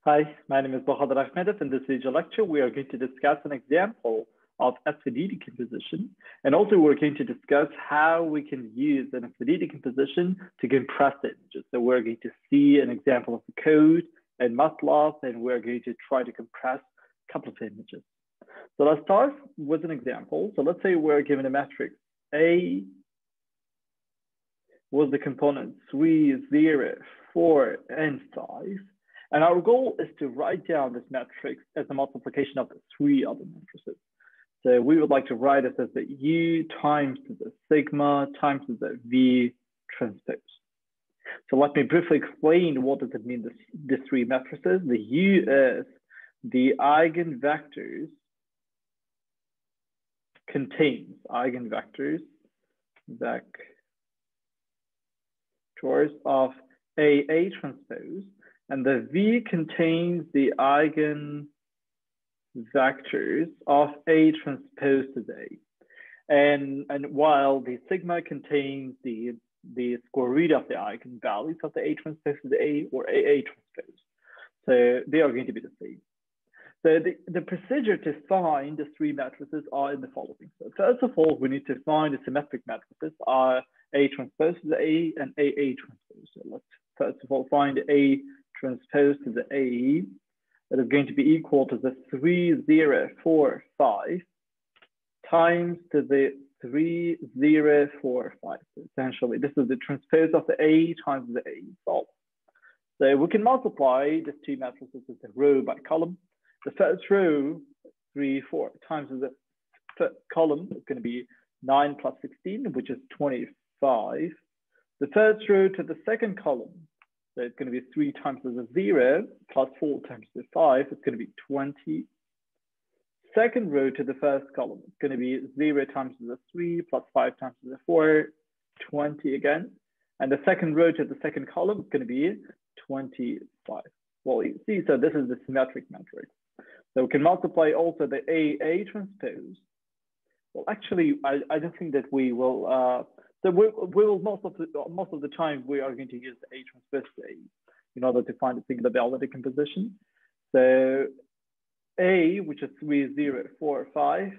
Hi, my name is dr. Ahmath. In this video lecture, we are going to discuss an example of Svd decomposition. And also we're going to discuss how we can use an Svd decomposition to compress the images. So we're going to see an example of the code in Matlab, and we're going to try to compress a couple of images. So let's start with an example. So let's say we're given a matrix A with the components 3, 0, 4, and 5. And our goal is to write down this matrix as a multiplication of the 3 other matrices. So we would like to write it as the U times the sigma times the V transpose. So let me briefly explain what does it mean, the 3 matrices. The U is the eigenvectors contains eigenvectors vectors of A transpose, and the V contains the eigenvectors of A transpose to A. And while the sigma contains the square root of the eigenvalues of the A transpose to A or A transpose. So they are going to be the same. So the procedure to find the 3 matrices are in the following. So first of all, we need to find the symmetric matrices are A transpose to A and A transpose. So let's first of all find A transpose to the A. That is going to be equal to the 3, 0, 4, 5 times to the 3, 0, 4, 5. So essentially, this is the transpose of the A times the A solved. So we can multiply the 2 matrices as a row by column. The first row, 3, 4 times the first column is going to be 9 plus 16, which is 25. The first row to the second column, so it's going to be 3 times the 0 plus 4 times the 5, it's going to be 20. Second row to the first column, it's going to be 0 times the 3 plus 5 times the 4, 20 again. And the second row to the second column is going to be 25. Well, you see, so this is the symmetric matrix. So we can multiply also the A transpose. Well, actually, I don't think that we will. So we will most of the time we are going to use the A transpose to A in order to find a singularity composition. So A, which is 3, 0, 4, 5,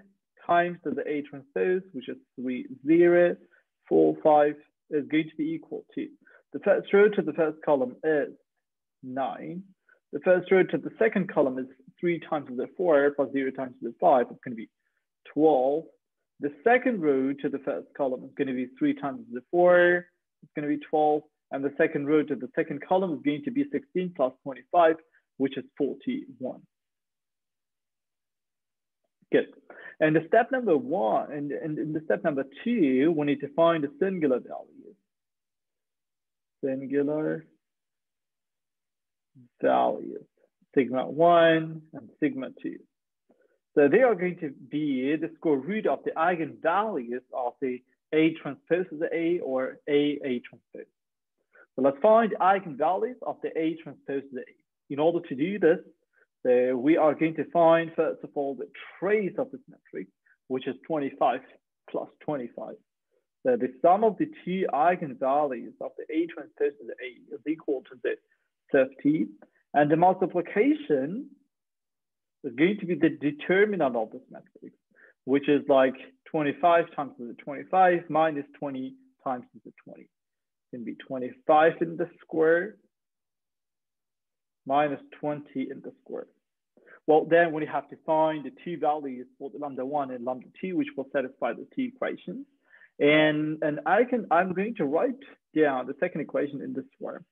times to the A transpose, which is 3, 0, 4, 5, is going to be equal to the first row to the first column is 9. The first row to the second column is 3 times the 4 plus 0 times the 5. It's going to be 12. The second row to the first column is going to be 3 times the 4. It's going to be 12. And the second row to the second column is going to be 16 plus 25, which is 41. Good. And the step number 1, and in the step number 2, we need to find the singular values. Singular values, sigma 1 and sigma 2. So they are going to be the square root of the eigenvalues of the A transpose to the A or A transpose. So let's find eigenvalues of the A transpose to the A. In order to do this, so we are going to find, first of all, the trace of this matrix, which is 25 plus 25. So the sum of the 2 eigenvalues of the A transpose to the A is equal to the 50, and the multiplication is going to be the determinant of this matrix, which is like 25 times the 25 minus 20 times the 20. It's going to be 25 in the square minus 20 in the square. Well, then we have to find the 2 values for the lambda 1 and lambda 2, which will satisfy the 2 equations. And I'm going to write down the second equation in this form.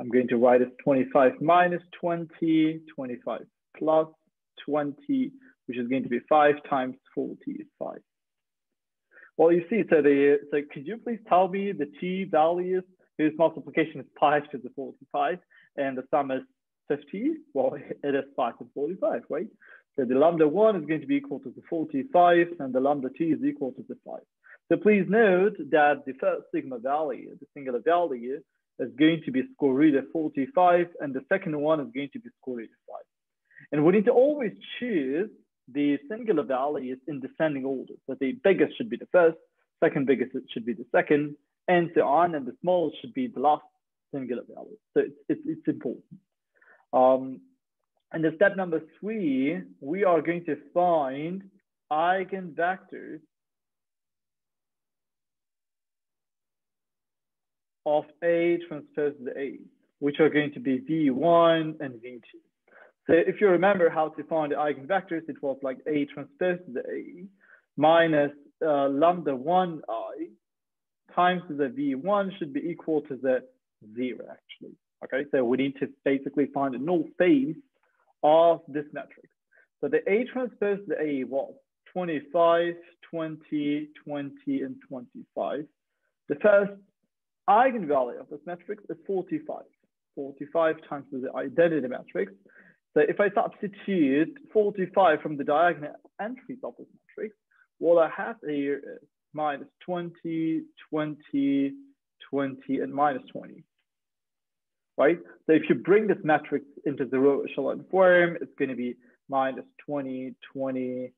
I'm going to write as 25 minus 20, 25 plus 20, which is going to be 5 times 45. Well, you see, so could you please tell me the 2 values whose multiplication is 5 to the 45 and the sum is 50? Well, it is 5 to 45, right? So the lambda 1 is going to be equal to the 45 and the lambda 2 is equal to the 5. So please note that the first sigma value, the singular value, is going to be square root of 45, and the second one is going to be square root of 5. And we need to always choose the singular values in descending order. So the biggest should be the first, second biggest should be the second, and so on, and the smallest should be the last singular value. So it's important. And the step number 3, we are going to find eigenvectors of A transpose A, which are going to be V1 and V2. So if you remember how to find the eigenvectors, it was like A transpose A minus lambda 1I times the V1 should be equal to the 0 actually. Okay, so we need to basically find the null space of this matrix. So the A transpose A was 25, 20, 20, and 25. The first eigenvalue of this matrix is 45. 45 times the identity matrix. So if I substitute 45 from the diagonal entries of this matrix, what I have here is minus 20, 20, 20, and minus 20. Right? So if you bring this matrix into the row echelon form, it's going to be minus 20, 20,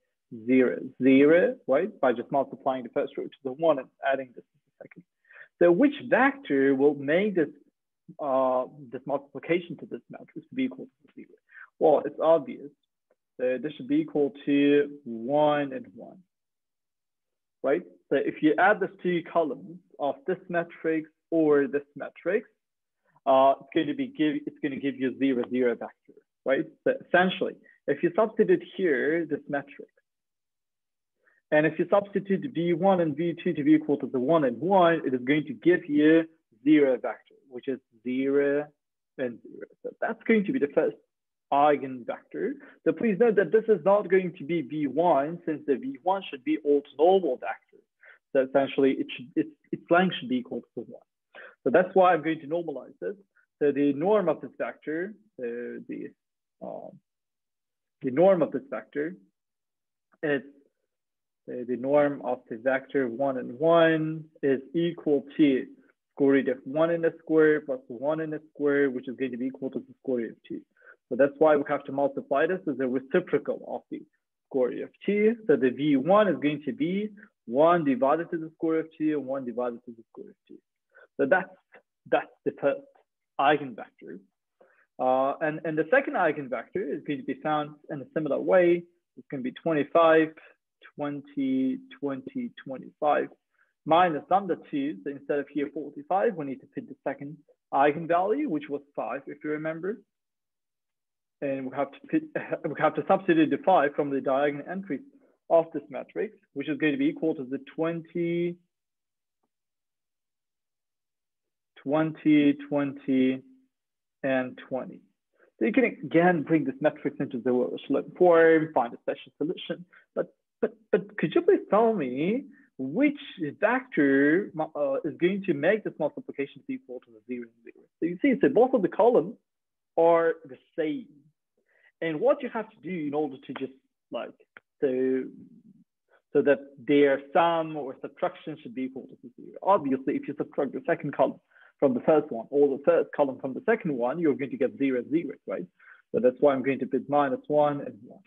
0, 0, right? By just multiplying the first row to the 1 and adding this to the second. So which vector will make this this multiplication to this matrix to be equal to 0? Well, it's obvious. So this should be equal to 1 and 1, right? So if you add these two columns of this matrix or this matrix, it's going to give you 0, 0 vector, right? So essentially, if you substitute here this matrix, and if you substitute V1 and V2 to be equal to the 1 and 1, it is going to give you 0 vector, which is 0 and 0. So that's going to be the first eigenvector. So please note that this is not going to be V1, since the V1 should be orthonormal vector. So essentially, its length should be equal to 1. So that's why I'm going to normalize this. So the norm of this vector, the norm of this vector is the norm of the vector 1 and 1 is equal to square root of 1 in the square plus 1 in the square, which is going to be equal to the square root of 2. So that's why we have to multiply this as a reciprocal of the square root of 2. So the V1 is going to be 1 divided to the square root of 2 and 1 divided to the square root of 2. So that's the first eigenvector. And the second eigenvector is going to be found in a similar way. It's going to be 25, 20, 20, 25, minus lambda 2. So instead of here 45, we need to put the second eigenvalue, which was 5, if you remember. And we have to substitute the 5 from the diagonal entries of this matrix, which is going to be equal to the 20, 20, 20, and 20. So you can again bring this matrix into the echelon form, find a special solution. But could you please tell me which vector is going to make this multiplication equal to the 0 and 0? So you see, so both of the columns are the same. And what you have to do in order to just like so that their sum or subtraction should be equal to 0. Obviously, if you subtract the second column from the first one, or the first column from the second one, you're going to get 0, 0, right? So that's why I'm going to put minus 1 and 1.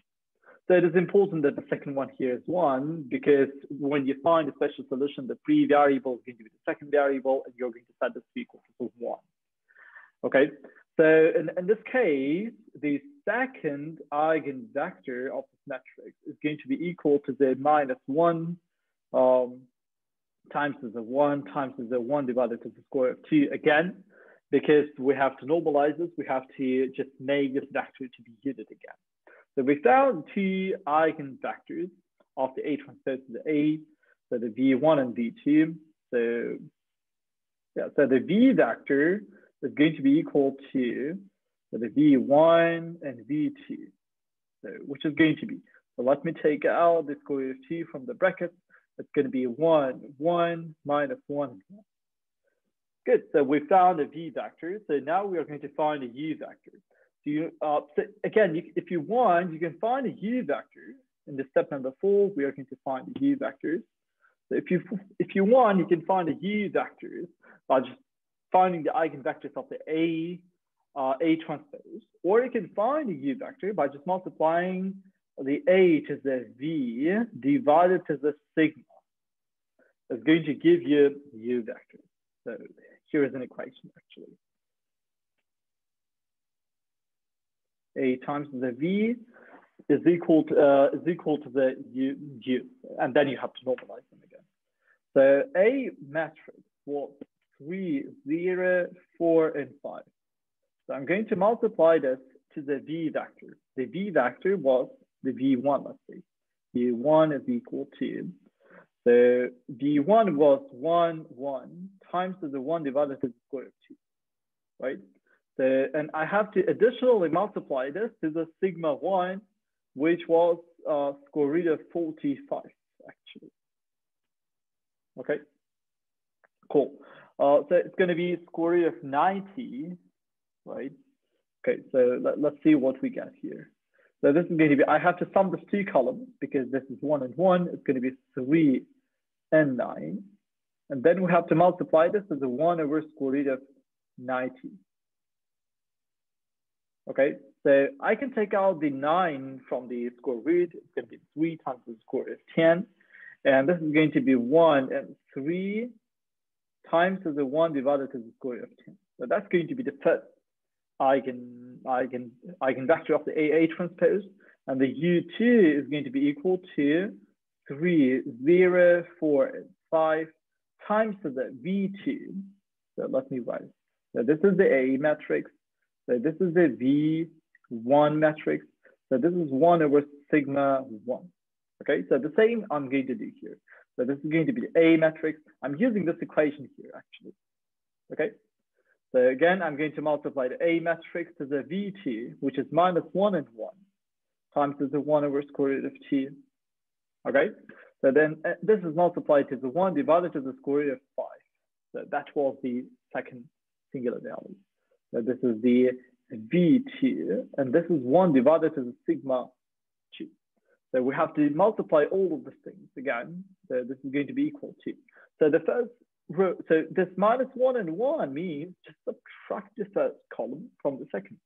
So it is important that the second one here is 1, because when you find a special solution, the pre-variable is going to be the second variable, and you're going to set this to be equal to 1. Okay, so in this case, the second eigenvector of this matrix is going to be equal to the minus 1 times the 1 times the 1 divided to the square of 2 again, because we have to normalize this. We have to just make this vector to be unit again. So we found two eigenvectors of the A transpose to the A, so the V1 and V2. So yeah, so the V vector is going to be equal to the V1 and V2, so which is going to be, so let me take out the square root of 2 from the brackets. It's going to be 1, 1, minus 1, 1. Good, so we found a V vector. So now we are going to find a U vector. So, so again, if you want, you can find a U vector. In the step number 4, we are going to find the U vectors. So if you want, you can find the U vectors by just finding the eigenvectors of the A transpose, or you can find the U vector by just multiplying the A to the V divided to the sigma. It's going to give you U vector. So here is an equation actually. A times the V is equal to the U, and then you have to normalize them again. So A matrix was 3, 0, 4, and 5. So I'm going to multiply this to the V vector. The V vector was the V1, let's say. V1 is equal to, so V1 was 1, 1 times the 1 divided to the square root of 2, right? So, and I have to additionally multiply this to the sigma 1, which was square root of 45, actually. Okay, cool. So it's going to be square root of 90, right? Okay, so let's see what we get here. So this is going to be, I have to sum these two columns because this is 1 and 1. It's going to be 3 and 9. And then we have to multiply this as a 1 over square root of 90. Okay, so I can take out the 9 from the square root. It's going to be 3 times the square root of 10. And this is going to be 1 and 3 times the 1 divided to the square root of 10. So that's going to be the first eigenvector of the AA transpose. And the U2 is going to be equal to 3, 0, 4, and 5 times the V2. So let me write. So this is the A matrix. So this is the V1 matrix. So this is 1 over sigma 1. Okay, so the same I'm going to do here. So this is going to be the A matrix. I'm using this equation here, actually. Okay, so again, I'm going to multiply the A matrix to the V2, which is minus 1 and 1, times the 1 over square root of 2. Okay, so then this is multiplied to the 1 divided to the square root of 5. So that was the second singular value. So this is the V2, and this is 1 divided to the sigma 2. So we have to multiply all of these things again. So this is going to be equal to. So the first row, so this minus 1 and 1 means just subtract the first column from the second.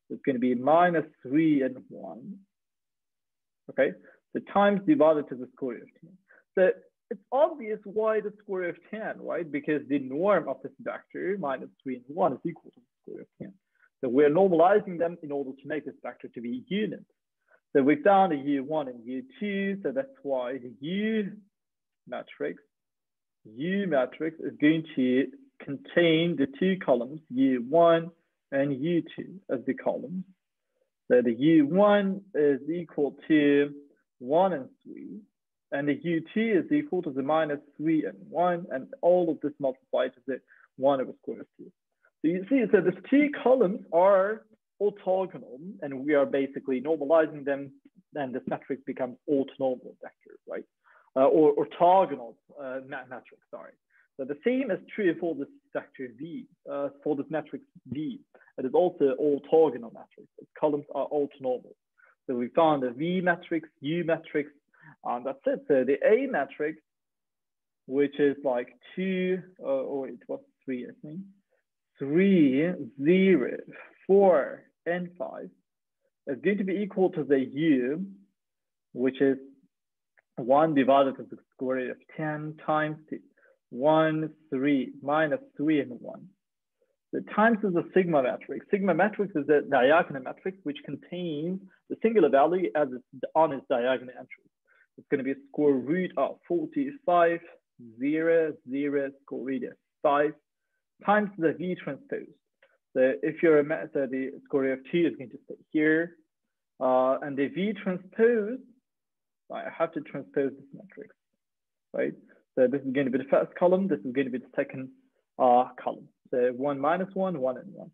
So it's going to be minus 3 and 1. Okay, so times divided to the square root of 10. So it's obvious why the square root of 10, right? Because the norm of this vector, minus 3 and 1, is equal to the square root of 10. So we're normalizing them in order to make this vector to be unit. So we found a U1 and U2, so that's why the U matrix is going to contain the two columns, U1 and U2 as the columns. So the U1 is equal to 1 and 3, and the U2 is equal to the minus 3 and 1, and all of this multiplied to the 1 over square root of 2. So you see, so these two columns are orthogonal, and we are basically normalizing them, and this matrix becomes orthonormal vector, right? Or orthogonal matrix, sorry. So the same is true for this vector V, for this matrix V. It is also orthogonal matrix. Its columns are orthonormal. So we found a V matrix, U matrix, and that's it. So the A matrix, which is like 2, or it was 3, I think. 3, 0, 4, and 5 is going to be equal to the U, which is 1 divided to the square root of 10 times 2. 1, 3, minus 3 and 1. The times is the sigma matrix. Sigma matrix is a diagonal matrix which contains the singular value as on its diagonal entry. It's going to be square root of 45, 0, 0, square root of 5 times the V transpose. So if you're so the square root of 2 is going to stay here, and the V transpose, I have to transpose this matrix, right? So this is going to be the first column. This is going to be the second column. So 1 minus 1, 1 and 1.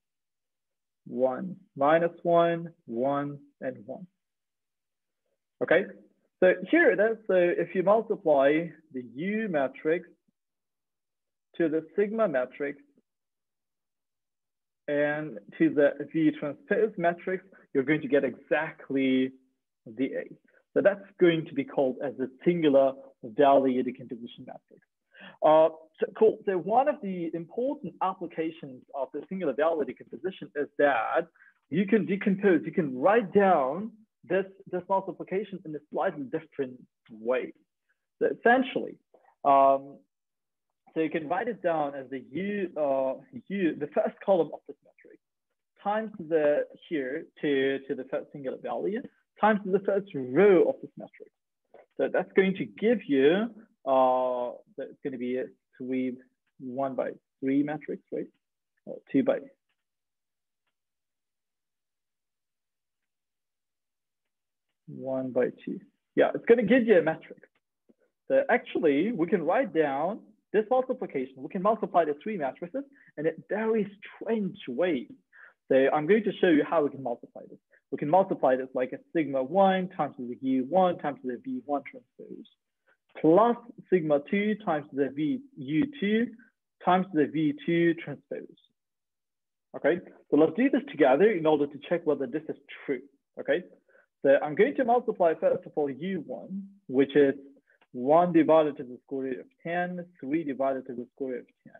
1 minus 1, 1 and 1. Okay. So here it is. So if you multiply the U matrix to the sigma matrix and to the V transpose matrix, you're going to get exactly the A. So that's going to be called as a singular value decomposition matrix. So cool. So one of the important applications of the singular value decomposition is that you can decompose, you can write down this multiplication in a slightly different way. So essentially, so you can write it down as the the first column of this matrix times the here to the first singular value times the first row of this matrix. So that's going to give you that's going to be a 1 by 3 matrix, right? Or 2 by 1 by 2. Yeah, it's going to give you a matrix. So actually, we can write down this multiplication. We can multiply the 3 matrices in a very strange way. So I'm going to show you how we can multiply this. We can multiply this like a sigma 1 times the U1 times the V1 transpose plus sigma 2 times the VU2 times the V2 transpose. Okay, so let's do this together in order to check whether this is true. Okay, so I'm going to multiply first of all U1, which is 1 divided to the square root of 10, 3 divided to the square root of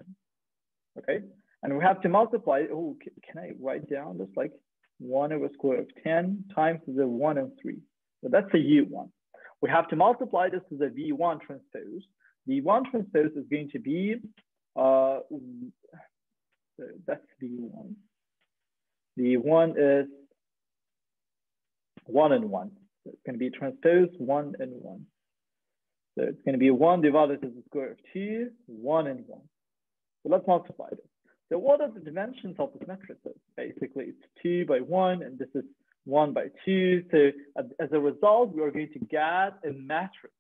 10. Okay, and we have to multiply. Oh, can I write down this like 1 over square root of 10 times the 1 and 3? So that's the U1. We have to multiply this to the V1 transpose. V1 transpose is going to be, so that's V1. V1 is 1 and 1. So it's going to be transpose 1 and 1. So it's going to be 1 divided to the square root of 2, 1 and 1. So let's multiply this. So what are the dimensions of this matrix? Basically, it's 2 by 1, and this is 1 by 2. So as a result, we are going to get a matrix,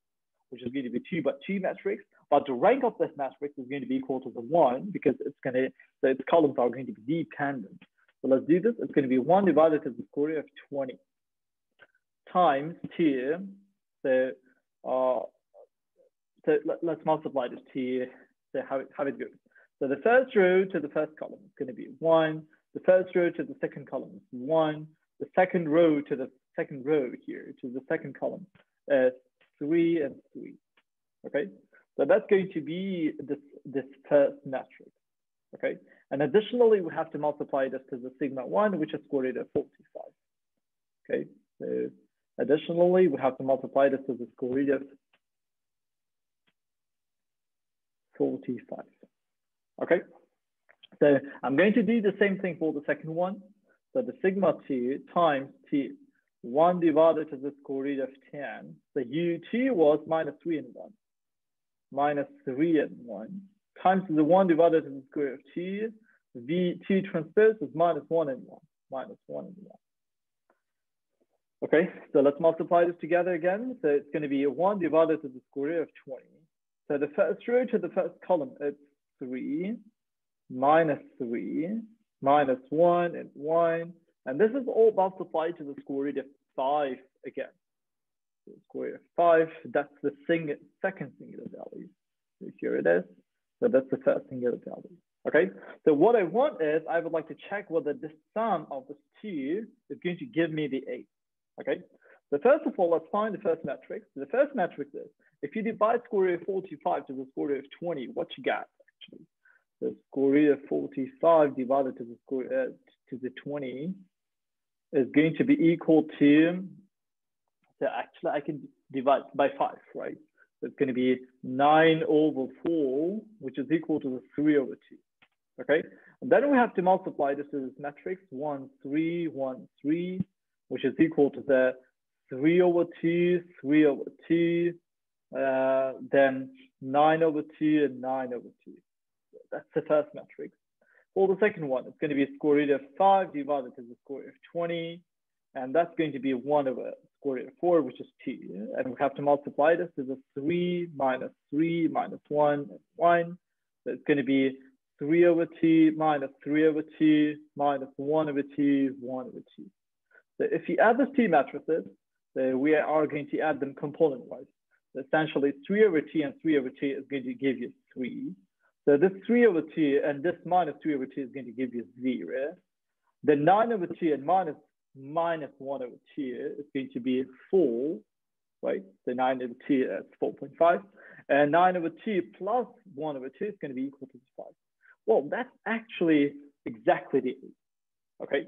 which is going to be 2 by 2 matrix. But the rank of this matrix is going to be equal to the 1 because it's going to, so its columns are going to be dependent. So let's do this. It's going to be 1 divided to the square root of 20 times 2. So let's multiply this to how it goes. So the first row to the first column is going to be 1. The first row to the second column is 1. The second row to the second row here to the second column is 3 and 3. Okay, so that's going to be this first matrix. Okay, and additionally we have to multiply this to the sigma 1, which is square root of 45. Okay, so additionally we have to multiply this to the square root of 45. Okay, so I'm going to do the same thing for the second one. So the sigma 2 times t, 1 divided to the square root of 10. The U2 was minus 3 and 1. Minus 3 and 1 times the 1 divided to the square root of 2. V2 transpose is minus 1 and 1. Minus 1 and 1. Okay, so let's multiply this together again. So it's going to be 1 divided to the square root of 20. So the first row to the first column, it's 3, minus 3, minus 1 and 1. And this is all multiplied to the square root of 5 again. So square root of 5, that's the second singular value. So here it is. So that's the first singular value. Okay, so what I want is I would like to check whether the sum of the 2 is going to give me the 8. Okay, so first of all, let's find the first matrix. The first matrix is, if you divide square root of 45 to the square root of 20, what you got actually? The square root of 45 divided to the square to the 20 is going to be equal to, so actually I can divide by 5, right? So it's going to be 9 over 4, which is equal to the 3 over 2. Okay, and then we have to multiply this to this matrix 1, 3, 1, 3, which is equal to the 3 over 2, 3 over 2, then 9 over 2 and 9 over 2. That's the first matrix. For the second one, it's going to be square root of 5 divided to the square root of 20. And that's going to be 1 over square root of 4, which is 2. And we have to multiply this to the 3 minus 1 and 1. So it's going to be 3 over 2 minus 3 over 2 minus 1 over 2, 1 over 2. So if you add these two matrices, so we are going to add them component-wise. So essentially, 3 over 2 and 3 over 2 is going to give you 3. So this 3 over 2 and this minus 3 over 2 is going to give you 0. The 9 over 2 and minus 1 over 2 is going to be 4, right? So 9 over 2 is 4.5. And 9 over 2 plus 1 over 2 is going to be equal to 5. Well, that's actually exactly the 8, okay?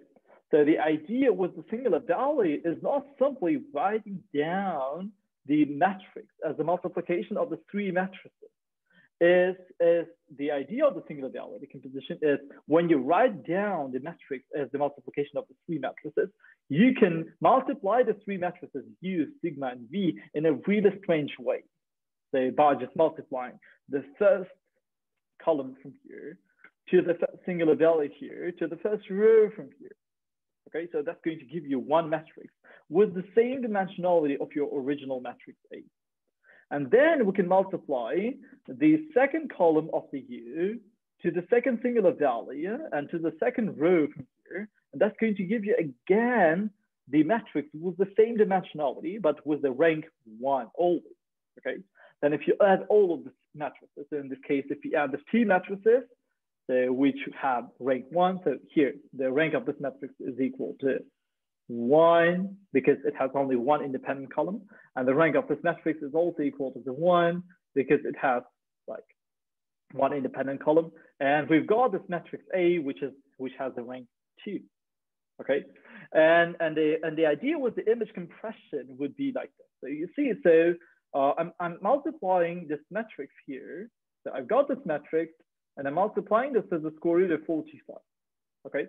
So the idea with the singular value is not simply writing down the matrix as a multiplication of the 3 matrices. is the idea of the singularity decomposition is when you write down the matrix as the multiplication of the three matrices, you can multiply the three matrices U, sigma, and V in a really strange way. So by just multiplying the first column from here to the singular value here to the first row from here. Okay, so that's going to give you one matrix with the same dimensionality of your original matrix A. And then we can multiply the second column of the U to the second singular value and to the second row from here. And that's going to give you again the matrix with the same dimensionality, but with the rank 1 always. Okay, then if you add all of the matrices, so in this case, if you add the two matrices, which have rank 1, so here, the rank of this matrix is equal to 1 because it has only one independent column, and the rank of this matrix is also equal to the 1 because it has like one independent column, and we've got this matrix A which has the rank 2. Okay, and the idea with the image compression would be like this. So you see, so I'm multiplying this matrix here. So I've got this matrix, and I'm multiplying this to the square root of 45. Okay,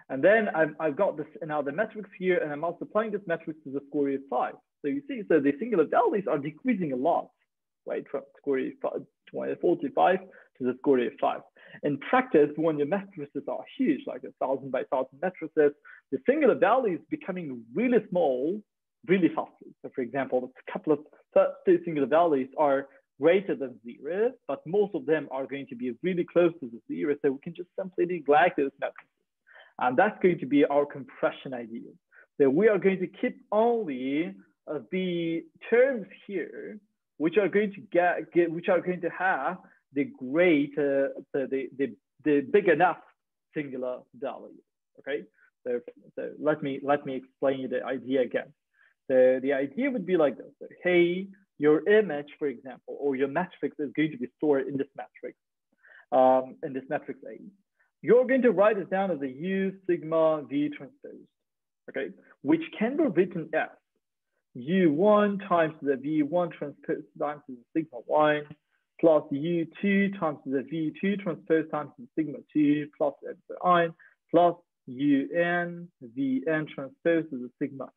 and then I've got this another matrix here, and I'm multiplying this matrix to the square root of 5. So you see, so the singular values are decreasing a lot, right, from square root of 45 to the square root of 5. In practice, when your matrices are huge, like 1,000 by 1,000 matrices, the singular value is becoming really small, really fastly. So for example, a couple of two singular values are greater than 0, but most of them are going to be really close to the 0. So we can just simply neglect those matrices. And that's going to be our compression idea. So we are going to keep only the terms here, which are going to have the great, the big enough singular value. Okay, so let me explain you the idea again. So the idea would be like this. So, hey, your image, for example, or your matrix is going to be stored in this matrix A. You're going to write it down as a U sigma V transpose, okay, which can be written as U1 times the V1 transpose times the sigma 1 plus U2 times the V2 transpose times the sigma 2 plus epsilon plus UN Vn transpose to the sigma n.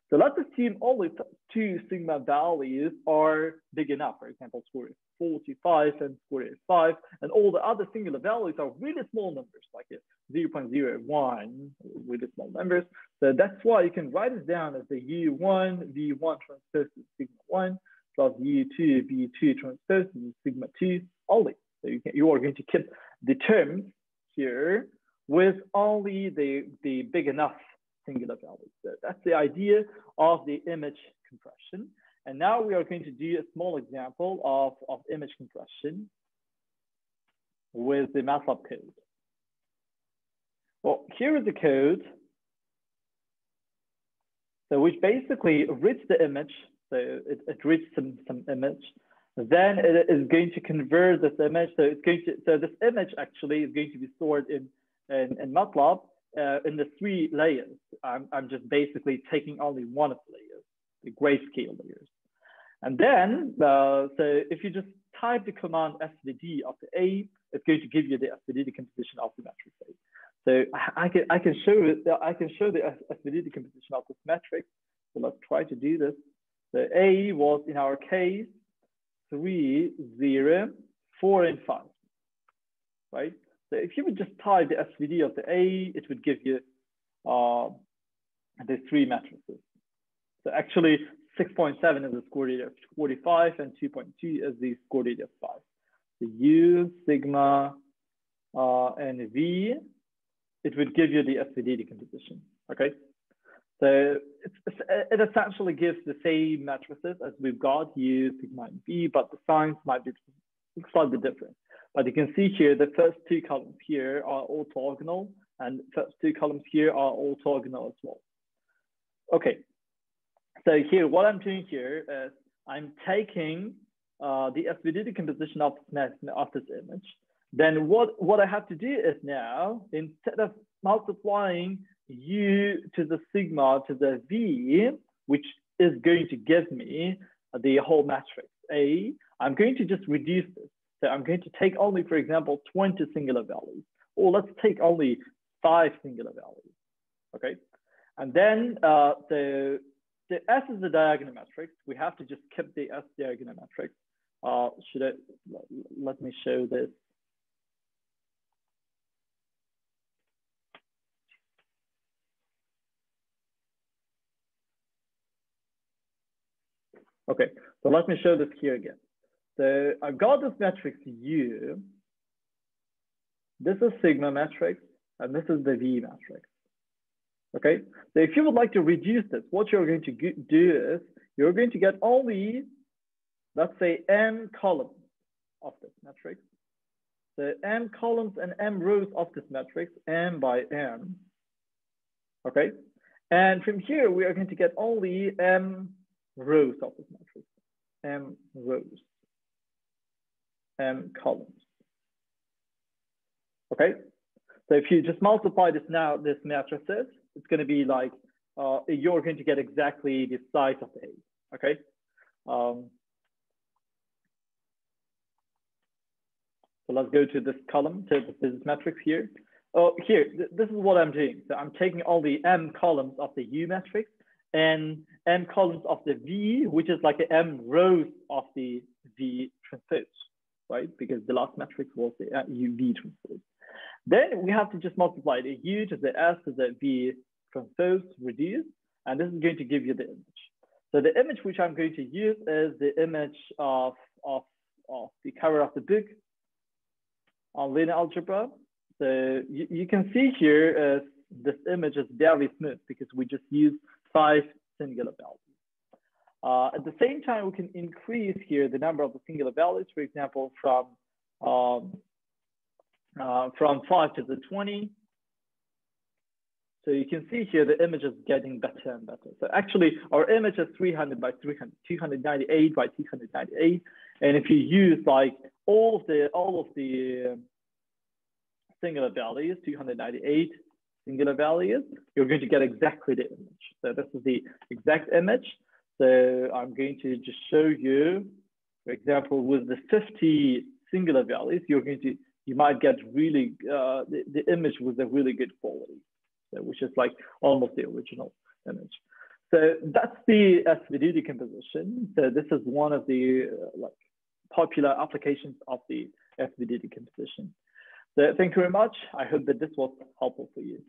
So let's assume all the two sigma values are big enough, for example, square root 45 and square root 5, and all the other singular values are really small numbers, like 0.01, really small numbers. So that's why you can write it down as the U1 V1 transpose to sigma 1 plus U2 V2 transpose to sigma 2 only. So you are going to keep the terms here with only the big enough singular values. So that's the idea of the image compression. And now we are going to do a small example of image compression with the Matlab code. Well, here is the code. So which basically reads the image. So it reads some image. Then it is going to convert this image. So this image actually is going to be stored in Matlab in the 3 layers. I'm just basically taking only one of the layers, the grayscale layers. And then, so if you just type the command svd after A, it's going to give you the svd decomposition of the matrix A. So I can show the svd decomposition of this matrix. So let's try to do this. So A was in our case 3, 0, 4, and 5, right? So if you would just type the SVD of the A, it would give you the 3 matrices. So actually 6.7 is the square root of 45 and 2.2 is the square root of 5. The U, sigma, and V, it would give you the SVD decomposition, okay? So it essentially gives the same matrices as we've got, U, sigma, and V, but the signs might be slightly different. But you can see here, the first 2 columns here are orthogonal, and the first 2 columns here are orthogonal as well. Okay, so here, what I'm doing here is I'm taking the SVD decomposition of this image. Then what I have to do is now, instead of multiplying U to the sigma to the V, which is going to give me the whole matrix A, I'm going to just reduce this. So I'm going to take only, for example, 20 singular values, or let's take only 5 singular values, okay? And then the S is the diagonal matrix. We have to just keep the S diagonal matrix. Let me show this. Okay, so let me show this here again. So I've got this matrix U. This is sigma matrix, and this is the V matrix. Okay, so if you would like to reduce this, what you're going to do is you're going to get only, let's say, m columns of this matrix. So m columns and m rows of this matrix, m by m. Okay, and from here we are going to get only m rows of this matrix, m rows, m columns. Okay, so if you just multiply this now, this matrices, it's going to be like you're going to get exactly the size of the A. Okay. So let's go to this column, to this matrix here. Here, this is what I'm doing. So I'm taking all the m columns of the U matrix and m columns of the V, which is like the m rows of the V transpose, right? Because the last matrix was the UV transpose. Then we have to just multiply the U to the S to the V transpose reduce, and this is going to give you the image. So the image which I'm going to use is the image of the cover of the book on linear algebra. So you can see here this image is very smooth because we just use 5 singular values. At the same time, we can increase here the number of the singular values, for example, from 5 to the 20. So you can see here the image is getting better and better. So actually, our image is 300 by 300, 298 by 298. And if you use like all of the singular values, 298 singular values, you're going to get exactly the image. So this is the exact image. So I'm going to just show you, for example, with the 50 singular values, you might get really the image with a really good quality, so, which is like almost the original image. So that's the Svd decomposition. So this is one of the like popular applications of the Svd decomposition. So thank you very much. I hope that this was helpful for you.